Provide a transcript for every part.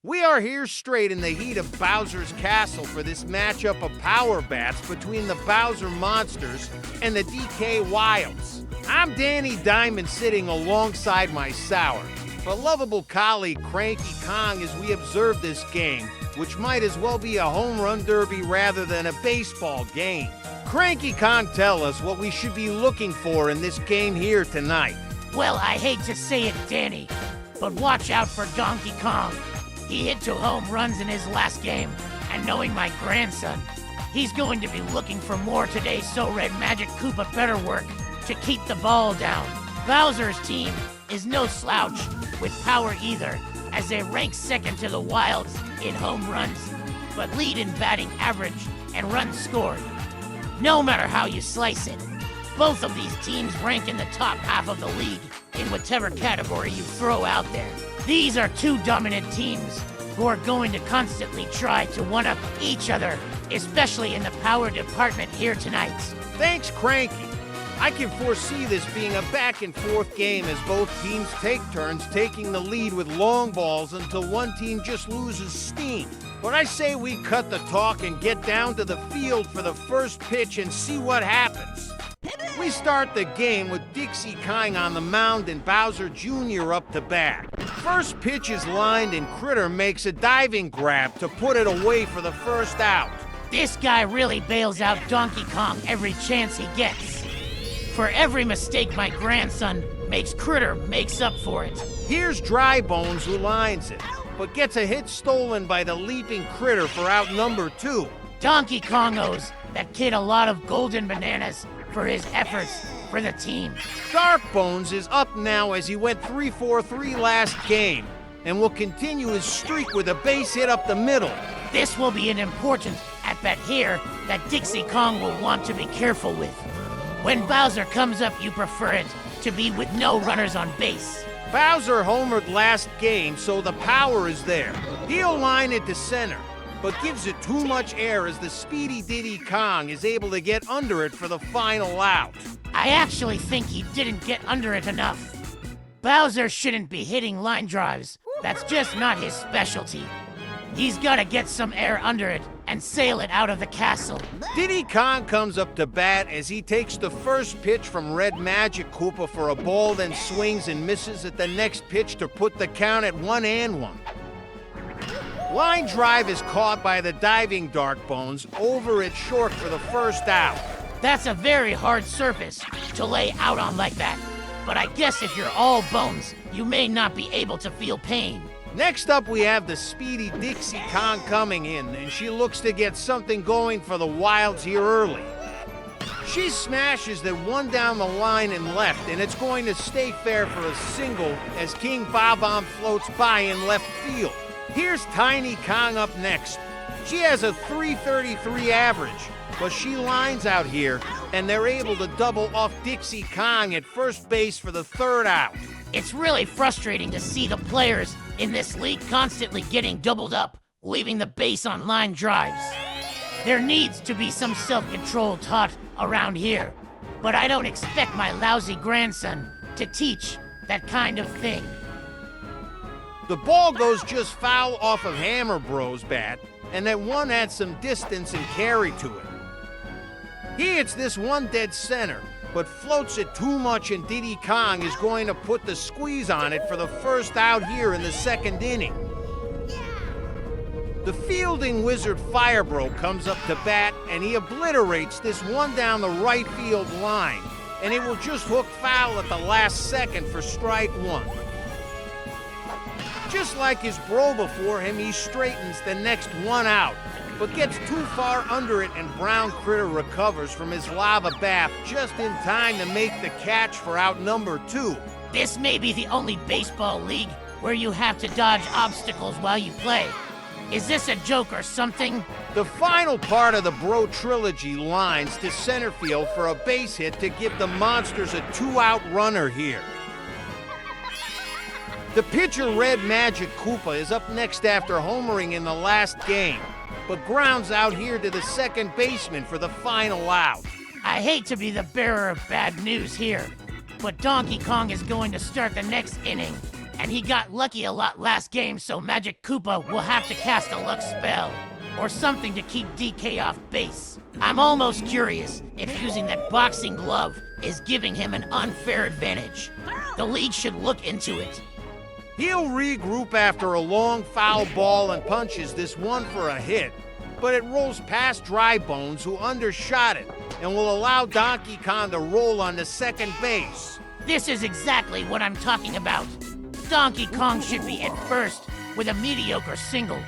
We are here straight in the heat of Bowser's Castle for this matchup of power bats between the Bowser Monsters and the DK Wilds. I'm Danny Diamond sitting alongside my sour, but lovable colleague Cranky Kong as we observe this game, which might as well be a home run derby rather than a baseball game. Cranky Kong, tell us what we should be looking for in this game here tonight. Well, I hate to say it, Danny, but watch out for Donkey Kong. He hit 2 home runs in his last game, and knowing my grandson, he's going to be looking for more today, so Red Magic Koopa better work to keep the ball down. Bowser's team is no slouch with power either, as they rank second to the Wilds in home runs, but lead in batting average and runs scored. No matter how you slice it, both of these teams rank in the top half of the league in whatever category you throw out there. These are 2 dominant teams who are going to constantly try to one-up each other, especially in the power department here tonight. Thanks, Cranky. I can foresee this being a back-and-forth game as both teams take turns taking the lead with long balls until one team just loses steam. But I say we cut the talk and get down to the field for the first pitch and see what happens. We start the game with Dixie Kong on the mound and Bowser Jr. up to bat. First pitch is lined and Critter makes a diving grab to put it away for the first out. This guy really bails out Donkey Kong every chance he gets. For every mistake my grandson makes, Critter makes up for it. Here's Dry Bones who lines it, but gets a hit stolen by the leaping Critter for out number 2. Donkey Kong owes that kid a lot of golden bananas for his efforts for the team. Dark Bones is up now as he went 3-4-3 last game and will continue his streak with a base hit up the middle. This will be an important at-bat here that Dixie Kong will want to be careful with. When Bowser comes up, you prefer it to be with no runners on base. Bowser homered last game, so the power is there. He'll line it to center, but gives it too much air as the speedy Diddy Kong is able to get under it for the final out. I actually think he didn't get under it enough. Bowser shouldn't be hitting line drives. That's just not his specialty. He's gotta get some air under it and sail it out of the castle. Diddy Kong comes up to bat as he takes the first pitch from Red Magic Koopa for a ball, then swings and misses at the next pitch to put the count at 1-1. Line drive is caught by the diving Dark Bones over it short for the first out. That's a very hard surface to lay out on like that. But I guess if you're all bones, you may not be able to feel pain. Next up, we have the speedy Dixie Kong coming in, and she looks to get something going for the Wilds here early. She smashes that one down the line and left, and it's going to stay fair for a single as King Bob-omb floats by in left field. Here's Tiny Kong up next. She has a .333 average, but she lines out here, and they're able to double off Dixie Kong at first base for the third out. It's really frustrating to see the players in this league constantly getting doubled up, leaving the base on line drives. There needs to be some self-control taught around here, but I don't expect my lousy grandson to teach that kind of thing. The ball goes just foul off of Hammer Bro's bat, and that one adds some distance and carry to it. He hits this one dead center, but floats it too much, and Diddy Kong is going to put the squeeze on it for the first out here in the second inning. The fielding wizard Firebro comes up to bat, and he obliterates this one down the right field line, and it will just hook foul at the last second for strike 1. Just like his bro before him, he straightens the next one out, but gets too far under it, and Brown Critter recovers from his lava bath just in time to make the catch for out number 2. This may be the only baseball league where you have to dodge obstacles while you play. Is this a joke or something? The final part of the Bro Trilogy lines to center field for a base hit to give the Monsters a 2-out runner here. The pitcher Red Magic Koopa is up next after homering in the last game, but grounds out here to the second baseman for the final out. I hate to be the bearer of bad news here, but Donkey Kong is going to start the next inning and he got lucky a lot last game, so Magic Koopa will have to cast a luck spell or something to keep DK off base. I'm almost curious if using that boxing glove is giving him an unfair advantage. The league should look into it. He'll regroup after a long foul ball and punches this one for a hit, but it rolls past Dry Bones, who undershot it, and will allow Donkey Kong to roll on to second base. This is exactly what I'm talking about. Donkey Kong should be at first with a mediocre single,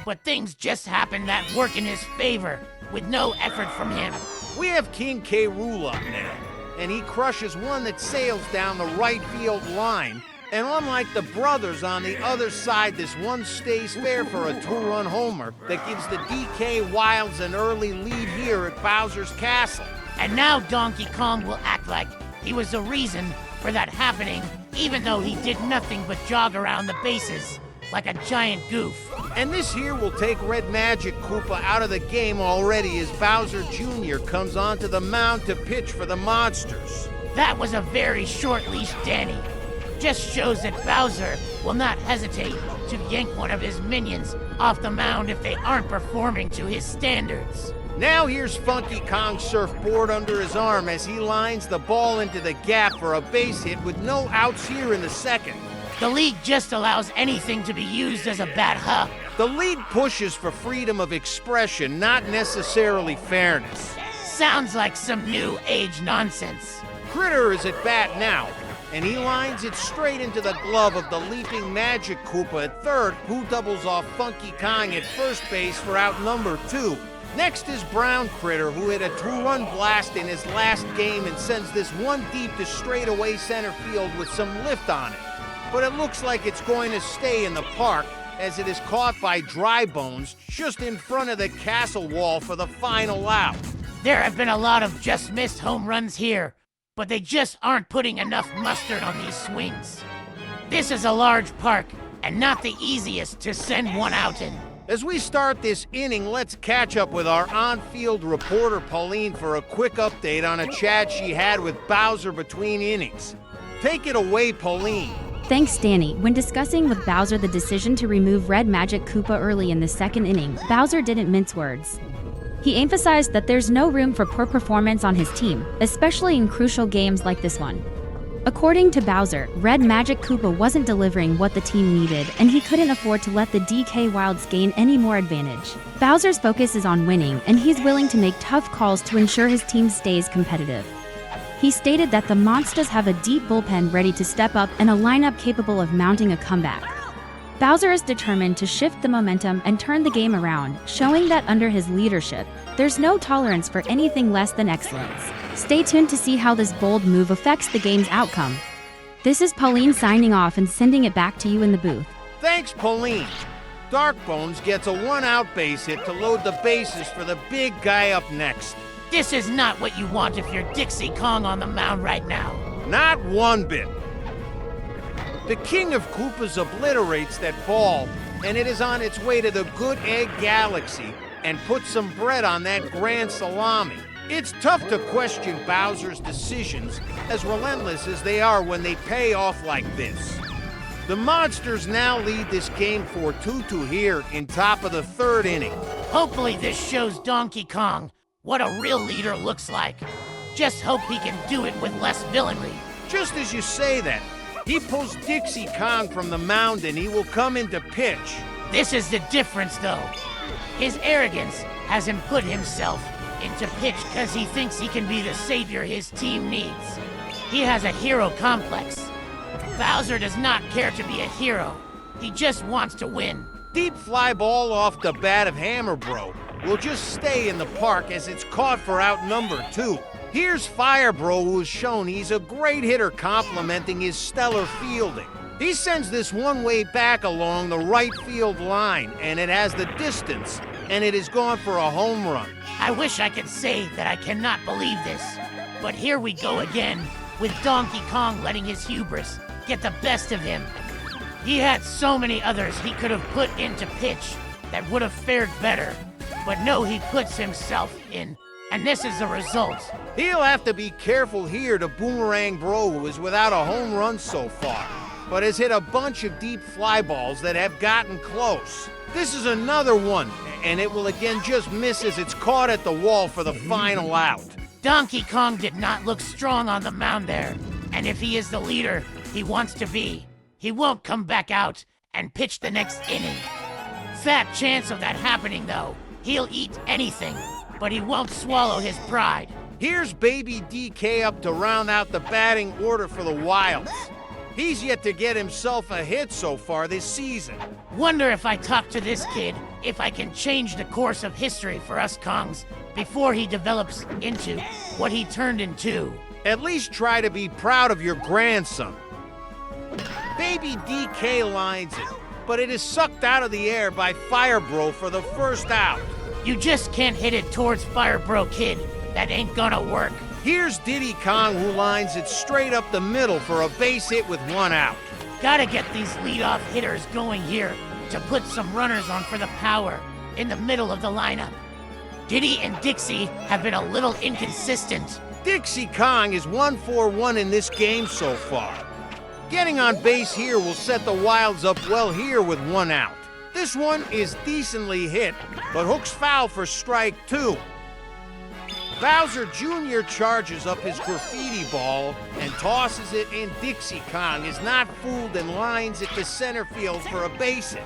but things just happen that work in his favor with no effort from him. We have King K. Rool up now, and he crushes one that sails down the right field line. And unlike the brothers on the other side, this one stays fair for a two-run homer that gives the DK Wilds an early lead here at Bowser's Castle. And now Donkey Kong will act like he was the reason for that happening, even though he did nothing but jog around the bases like a giant goof. And this here will take Red Magic Koopa out of the game already as Bowser Jr. comes onto the mound to pitch for the Monsters. That was a very short leash, Danny. Just shows that Bowser will not hesitate to yank one of his minions off the mound if they aren't performing to his standards. Now here's Funky Kong's surfboard under his arm as he lines the ball into the gap for a base hit with no outs here in the second. The league just allows anything to be used as a bat hug. The league pushes for freedom of expression, not necessarily fairness. Sounds like some new age nonsense. Critter is at bat now, and he lines it straight into the glove of the leaping Magic Koopa at third, who doubles off Funky Kong at first base for out number 2. Next is Brown Critter, who hit a two-run blast in his last game and sends this one deep to straightaway center field with some lift on it. But it looks like it's going to stay in the park as it is caught by Dry Bones just in front of the castle wall for the final out. There have been a lot of just missed home runs here, but they just aren't putting enough mustard on these swings. This is a large park and not the easiest to send one out in. As we start this inning, let's catch up with our on-field reporter Pauline for a quick update on a chat she had with Bowser between innings. Take it away, Pauline. Thanks, Danny. When discussing with Bowser the decision to remove Red Magic Koopa early in the second inning, Bowser didn't mince words. He emphasized that there's no room for poor performance on his team, especially in crucial games like this one. According to Bowser, Red Magic Koopa wasn't delivering what the team needed, and he couldn't afford to let the DK Wilds gain any more advantage. Bowser's focus is on winning, and he's willing to make tough calls to ensure his team stays competitive. He stated that the Monsters have a deep bullpen ready to step up and a lineup capable of mounting a comeback. Bowser is determined to shift the momentum and turn the game around, showing that under his leadership, there's no tolerance for anything less than excellence. Stay tuned to see how this bold move affects the game's outcome. This is Pauline signing off and sending it back to you in the booth. Thanks, Pauline. Dark Bones gets a one-out base hit to load the bases for the big guy up next. This is not what you want if you're Dixie Kong on the mound right now. Not one bit. The King of Koopas obliterates that ball, and it is on its way to the Good Egg Galaxy and puts some bread on that grand salami. It's tough to question Bowser's decisions, as relentless as they are when they pay off like this. The Monsters now lead this game 4-2 here in top of the third inning. Hopefully this shows Donkey Kong what a real leader looks like. Just hope he can do it with less villainy. Just as you say that, he pulls Dixie Kong from the mound and he will come into pitch. This is the difference, though. His arrogance has him put himself into pitch because he thinks he can be the savior his team needs. He has a hero complex. Bowser does not care to be a hero. He just wants to win. Deep fly ball off the bat of Hammer Bro will just stay in the park as it's caught for out number 2. Here's Fire Bro, who has shown he's a great hitter complimenting his stellar fielding. He sends this one way back along the right field line, and it has the distance, and it is gone for a home run. I wish I could say that I cannot believe this, but here we go again, with Donkey Kong letting his hubris get the best of him. He had so many others he could have put into pitch that would have fared better, but no, he puts himself in, and this is the result. He'll have to be careful here to Boomerang Bro, who is without a home run so far. but has hit a bunch of deep fly balls that have gotten close. This is another one, and it will again just miss as it's caught at the wall for the final out. Donkey Kong did not look strong on the mound there, and if he is the leader he wants to be, he won't come back out and pitch the next inning. Fat chance of that happening though. He'll eat anything, but he won't swallow his pride. Here's Baby DK up to round out the batting order for the Wilds. He's yet to get himself a hit so far this season. Wonder if I talk to this kid, if I can change the course of history for us Kongs before he develops into what he turned into. At least try to be proud of your grandson. Baby DK lines it, but it is sucked out of the air by Firebro for the first out. You just can't hit it towards Firebro, kid. That ain't gonna work. Here's Diddy Kong, who lines it straight up the middle for a base hit with one out. Gotta get these leadoff hitters going here to put some runners on for the power in the middle of the lineup. Diddy and Dixie have been a little inconsistent. Dixie Kong is 1-for-1 in this game so far. Getting on base here will set the Wilds up well here with one out. This one is decently hit, but hooks foul for strike two. Bowser Jr. charges up his graffiti ball and tosses it in. Dixie Kong is not fooled and lines it to center field for a base hit.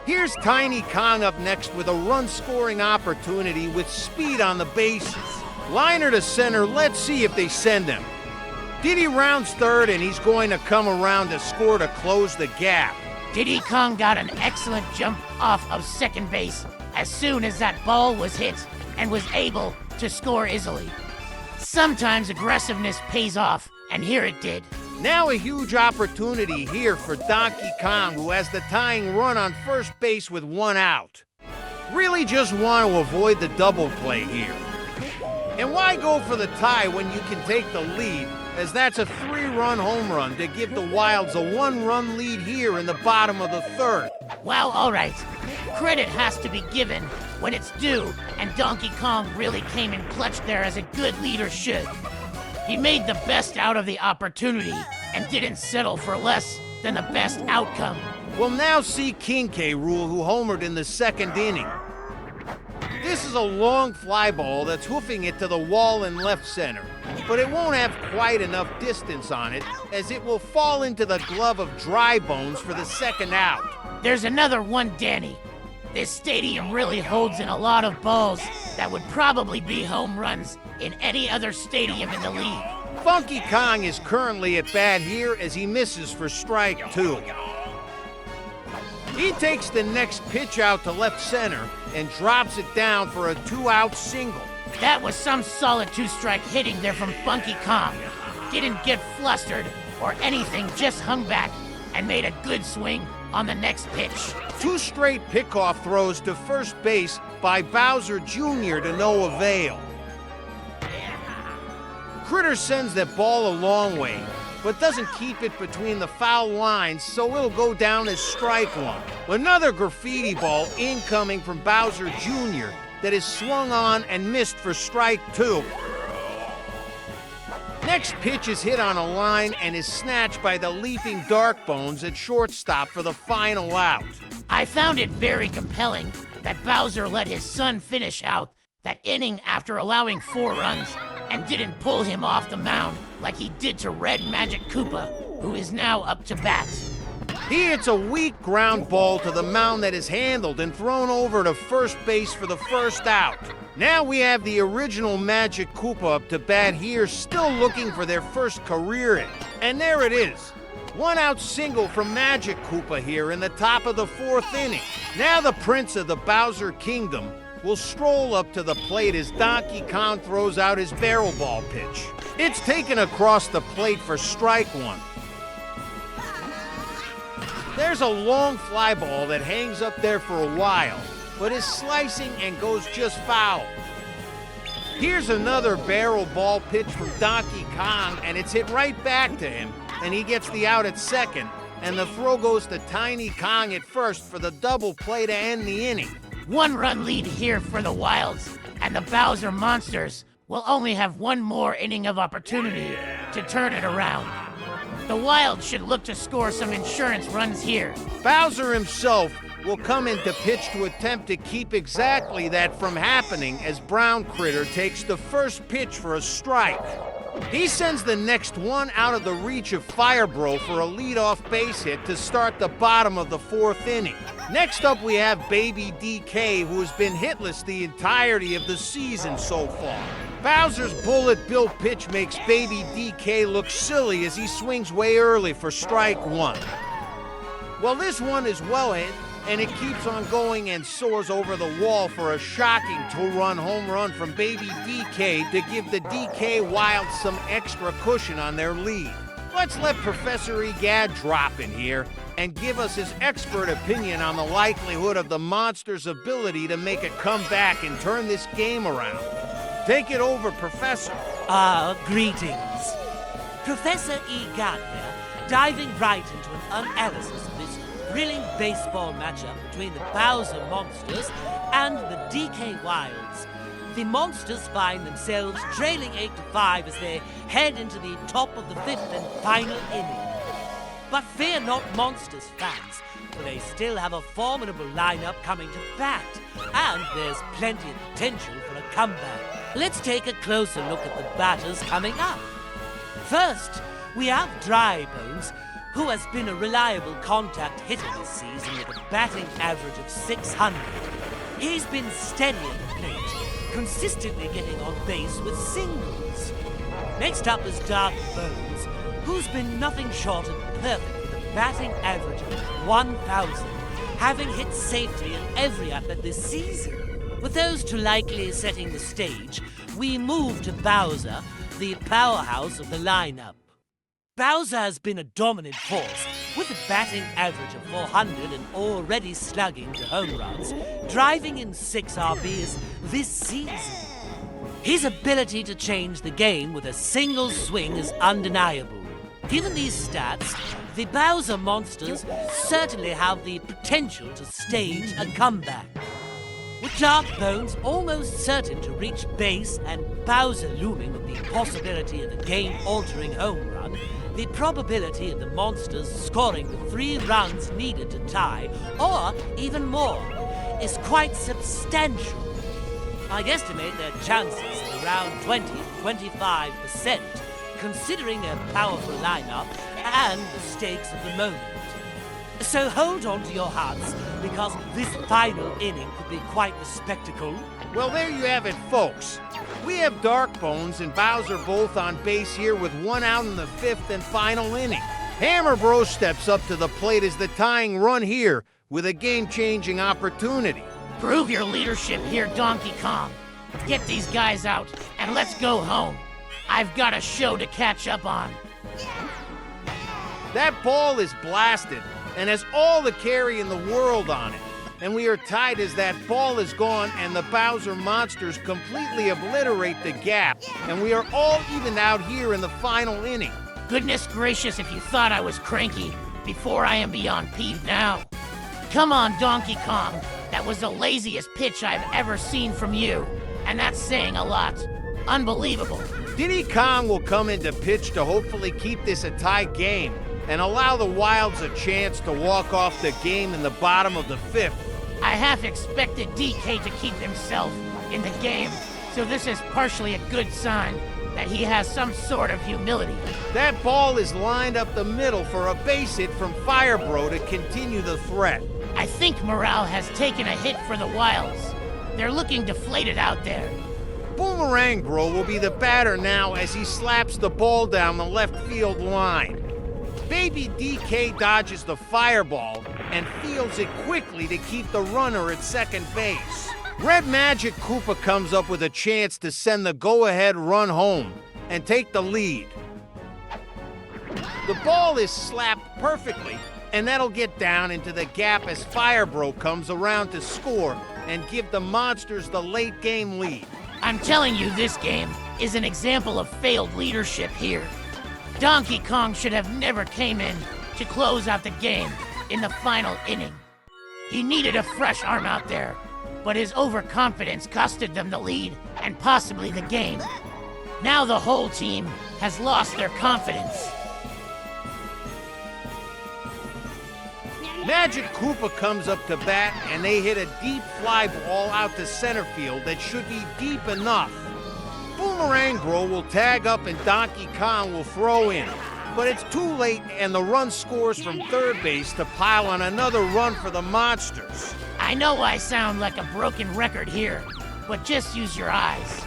Here's Tiny Kong up next with a run-scoring opportunity with speed on the bases. Liner to center, let's see if they send him. Diddy rounds third and he's going to come around to score to close the gap. Diddy Kong got an excellent jump off of second base as soon as that ball was hit and was able to score easily. Sometimes aggressiveness pays off, and here it did. Now a huge opportunity here for Donkey Kong, who has the tying run on first base with one out. Really just want to avoid the double play here. And why go for the tie when you can take the lead, as that's a 3-run home run to give the Wilds a 1-run lead here in the bottom of the third. Well, all right. Credit has to be given when it's due, and Donkey Kong really came in clutch there as a good leader should. He made the best out of the opportunity and didn't settle for less than the best outcome. We'll now see King K. Rool, who homered in the second inning. This is a long fly ball that's hoofing it to the wall in left center, but it won't have quite enough distance on it, as it will fall into the glove of Dry Bones for the second out. There's another one, Danny. This stadium really holds in a lot of balls that would probably be home runs in any other stadium in the league. Funky Kong is currently at bat here as he misses for strike two. He takes the next pitch out to left center and drops it down for a 2-out single. That was some solid 2-strike hitting there from Funky Kong. Didn't get flustered or anything, just hung back and made a good swing on the next pitch. 2 straight pickoff throws to first base by Bowser Jr. to no avail. Critter sends that ball a long way, but doesn't keep it between the foul lines, so it'll go down as strike one. Another graffiti ball incoming from Bowser Jr. that is swung on and missed for strike two. Next pitch is hit on a line and is snatched by the leaping Dark Bones at shortstop for the final out. I found it very compelling that Bowser let his son finish out that inning after allowing 4 runs and didn't pull him off the mound like he did to Red Magic Koopa, who is now up to bat. He hits a weak ground ball to the mound that is handled and thrown over to first base for the first out. Now we have the original Magic Koopa up to bat here, still looking for their first career hit. And there it is. 1-out single from Magic Koopa here in the top of the 4th inning. Now the Prince of the Bowser Kingdom will stroll up to the plate as Donkey Kong throws out his barrel ball pitch. It's taken across the plate for strike one. There's a long fly ball that hangs up there for a while, but is slicing and goes just foul. Here's another barrel ball pitch from Donkey Kong, and it's hit right back to him, and he gets the out at second, and the throw goes to Tiny Kong at first for the double play to end the inning. 1-run lead here for the Wilds, and the Bowser Monsters will only have one more inning of opportunity to turn it around. The Wild should look to score some insurance runs here. Bowser himself will come in to pitch to attempt to keep exactly that from happening as Brown Critter takes the first pitch for a strike. He sends the next one out of the reach of Firebro for a leadoff base hit to start the bottom of the 4th inning. Next up, we have Baby DK, who has been hitless the entirety of the season so far. Bowser's bullet bill pitch makes Baby DK look silly as he swings way early for strike 1. Well, this one is well hit, and it keeps on going and soars over the wall for a shocking 2-run home run from Baby DK to give the DK Wild some extra cushion on their lead. Let's let Professor Egad drop in here and give us his expert opinion on the likelihood of the Monsters' ability to make a comeback and turn this game around. Take it over, Professor. Greetings. Professor Egad here, diving right into an analysis of this thrilling baseball matchup between the Bowser Monsters and the DK Wilds. The Monsters find themselves trailing 8-5 as they head into the top of the 5th and final inning. But fear not, Monsters fans, for they still have a formidable lineup coming to bat, and there's plenty of potential for a comeback. Let's take a closer look at the batters coming up. First, we have Drybones, who has been a reliable contact hitter this season with a batting average of 600. He's been steady at the plate, consistently getting on base with singles. Next up is Dark Bones, who's been nothing short of perfect with a batting average of 1,000, having hit safely in every at-bat this season. With those two likely setting the stage, we move to Bowser, the powerhouse of the lineup. Bowser has been a dominant force, with a batting average of 400 and already slugging to home runs, driving in 6 RBs this season. His ability to change the game with a single swing is undeniable. Given these stats, the Bowser Monsters certainly have the potential to stage a comeback. With Dark Bones almost certain to reach base and Bowser looming with the possibility of a game-altering home run, the probability of the Monsters scoring the 3 runs needed to tie, or even more, is quite substantial. I'd estimate their chances at around 20 to 25%, considering their powerful lineup and the stakes of the moment. So hold on to your hats, because this final inning could be quite the spectacle. Well, there you have it, folks. We have Dark Bones and Bowser both on base here with 1 out in the 5th and final inning. Hammer Bro steps up to the plate as the tying run here with a game-changing opportunity. Prove your leadership here, Donkey Kong. Get these guys out, and let's go home. I've got a show to catch up on. That ball is blasted and has all the carry in the world on it. And we are tied as that ball is gone and the Bowser Monsters completely obliterate the gap. And we are all evened out here in the final inning. Goodness gracious, if you thought I was cranky before, I am beyond peeved now. Come on, Donkey Kong. That was the laziest pitch I've ever seen from you. And that's saying a lot. Unbelievable. Diddy Kong will come in to pitch to hopefully keep this a tie game and allow the Wilds a chance to walk off the game in the bottom of the 5th. I half expected DK to keep himself in the game, so this is partially a good sign that he has some sort of humility. That ball is lined up the middle for a base hit from Firebro to continue the threat. I think morale has taken a hit for the Wilds. They're looking deflated out there. Boomerang Bro will be the batter now as he slaps the ball down the left field line. Baby DK dodges the fireball and fields it quickly to keep the runner at second base. Red Magic Koopa comes up with a chance to send the go-ahead run home and take the lead. The ball is slapped perfectly, and that'll get down into the gap as Firebro comes around to score and give the Monsters the late game lead. I'm telling you, this game is an example of failed leadership here. Donkey Kong should have never came in to close out the game in the final inning. He needed a fresh arm out there, but his overconfidence costed them the lead and possibly the game. Now the whole team has lost their confidence. Magic Koopa comes up to bat, and they hit a deep fly ball out to center field that should be deep enough. Boomerang Bro will tag up and Donkey Kong will throw in. But it's too late, and the run scores from third base to pile on another run for the Monsters. I know I sound like a broken record here, but just use your eyes.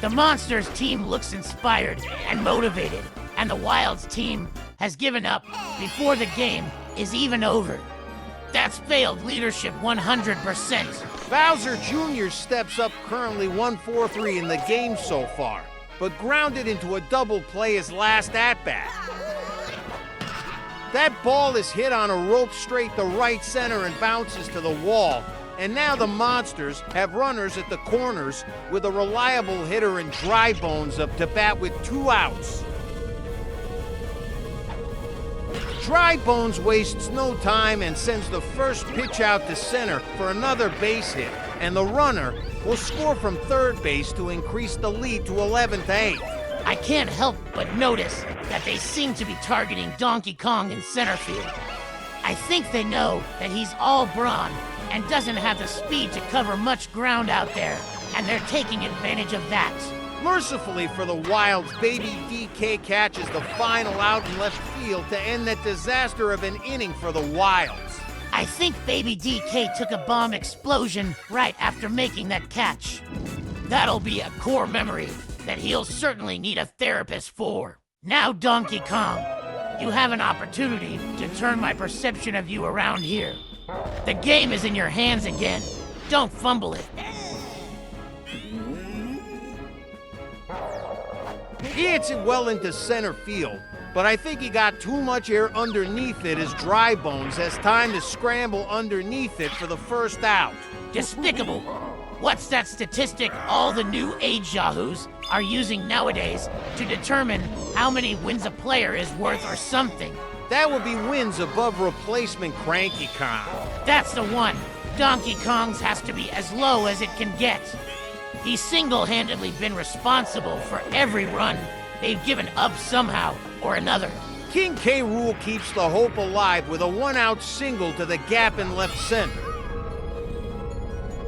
The Monsters team looks inspired and motivated, and the Wilds team has given up before the game is even over. That's failed leadership 100%. Bowser Jr. steps up currently 1-4-3 in the game so far, but grounded into a double play his last at-bat. That ball is hit on a rope straight to right center and bounces to the wall. And now the Monsters have runners at the corners with a reliable hitter in Dry Bones up to bat with 2 outs. Dry Bones wastes no time and sends the first pitch out to center for another base hit, and the runner will score from third base to increase the lead to 11-8. I can't help but notice that they seem to be targeting Donkey Kong in center field. I think they know that he's all brawn and doesn't have the speed to cover much ground out there, and they're taking advantage of that. Mercifully for the Wilds, Baby DK catches the final out in left field to end that disaster of an inning for the Wilds. I think Baby DK took a bomb explosion right after making that catch. That'll be a core memory that he'll certainly need a therapist for. Now, Donkey Kong, you have an opportunity to turn my perception of you around here. The game is in your hands again. Don't fumble it. He hits it well into center field, but I think he got too much air underneath it as Dry Bones has time to scramble underneath it for the first out. Despicable. What's that statistic all the new age yahoos are using nowadays to determine how many wins a player is worth or something? That would be wins above replacement, Cranky Kong. That's the one. Donkey Kong's has to be as low as it can get. He's single-handedly been responsible for every run they've given up somehow or another. King K. Rool keeps the hope alive with a 1-out single to the gap in left center.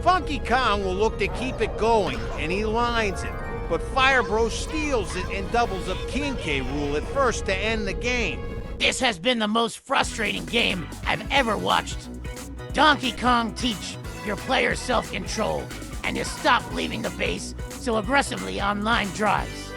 Funky Kong will look to keep it going, and he lines it, but Fire Bro steals it and doubles up King K. Rool at first to end the game. This has been the most frustrating game I've ever watched. Donkey Kong, teach your players self-control and to stop leaving the base so aggressively on line drives.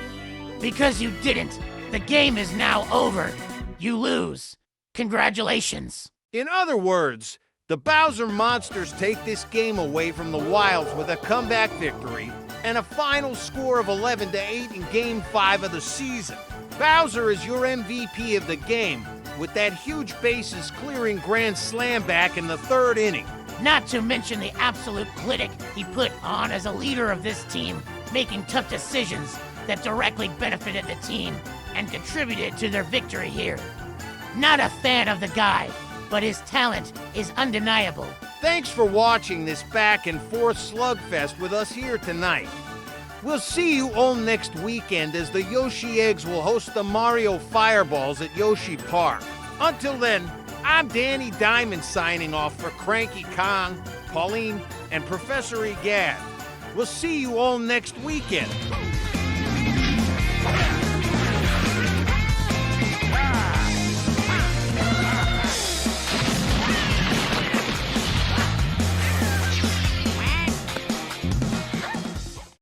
Because you didn't, the game is now over. You lose. Congratulations. In other words, the Bowser Monsters take this game away from the Wilds with a comeback victory and a final score of 11-8 in Game 5 of the season. Bowser is your MVP of the game with that huge bases-clearing grand slam back in the third inning. Not to mention the absolute clinic he put on as a leader of this team, making tough decisions that directly benefited the team and contributed to their victory here. Not a fan of the guy, but his talent is undeniable. Thanks for watching this back-and-forth slugfest with us here tonight. We'll see you all next weekend as the Yoshi Eggs will host the Mario Fireballs at Yoshi Park. Until then, I'm Danny Diamond signing off for Cranky Kong, Pauline, and Professor Egad. We'll see you all next weekend.